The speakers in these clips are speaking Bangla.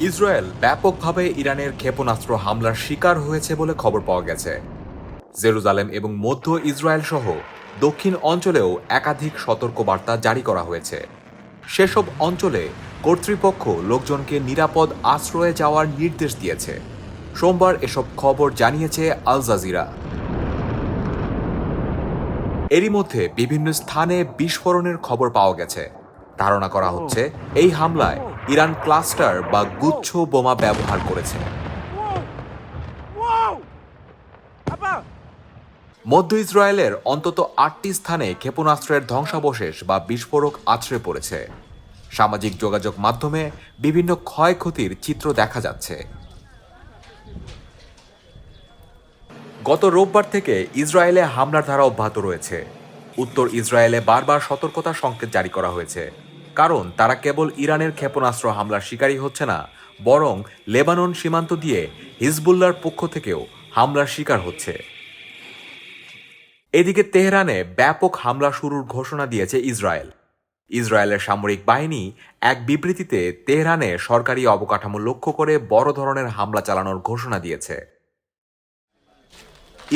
ইসরায়েল ব্যাপকভাবে ইরানের ক্ষেপণাস্ত্র হামলার শিকার হয়েছে বলে খবর পাওয়া গেছে। জেরুজালেম এবং মধ্য ইসরায়েল সহ দক্ষিণ অঞ্চলেও একাধিক সতর্কবার্তা জারি করা হয়েছে। সেসব অঞ্চলে কর্তৃপক্ষ লোকজনকে নিরাপদ আশ্রয়ে যাওয়ার নির্দেশ দিয়েছে। সোমবার এসব খবর জানিয়েছে আল জাজিরা। এরই মধ্যে বিভিন্ন স্থানে বিস্ফোরণের খবর পাওয়া গেছে। ধারণা করা হচ্ছে এই হামলায় ইরান ক্লাস্টার বা গুচ্ছ বোমা ব্যবহার করেছে। মধ্য ইসরায়েলের অন্তত 8টি স্থানে ক্ষেপণাস্ত্রের ধ্বংসাবশেষ বা বিস্ফোরক আছড়ে পড়েছে। সামাজিক যোগাযোগ মাধ্যমে বিভিন্ন ক্ষয়ক্ষতির চিত্র দেখা যাচ্ছে। গত রোববার থেকে ইসরায়েলে হামলার ধারা অব্যাহত রয়েছে। উত্তর ইসরায়েলে বারবার সতর্কতা সংকেত জারি করা হয়েছে, কারণ তারা কেবল ইরানের ক্ষেপণাস্ত্র হামলার শিকারী হচ্ছে না, বরং লেবানন সীমান্ত দিয়ে হিজবুল্লাহর পক্ষ থেকেও হামলার শিকার হচ্ছে। এদিকে তেহরানে ব্যাপক হামলা শুরুর ঘোষণা দিয়েছে ইসরায়েল। ইসরায়েলের সামরিক বাহিনী এক বিবৃতিতে তেহরানে সরকারি অবকাঠামো লক্ষ্য করে বড় ধরনের হামলা চালানোর ঘোষণা দিয়েছে।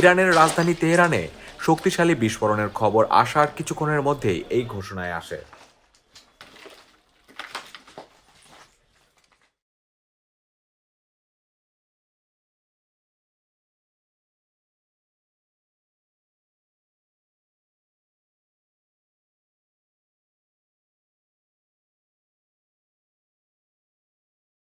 ইরানের রাজধানী তেহরানে শক্তিশালী বিস্ফোরণের খবর আসার কিছুক্ষণের মধ্যেই এই ঘোষণায় আসে।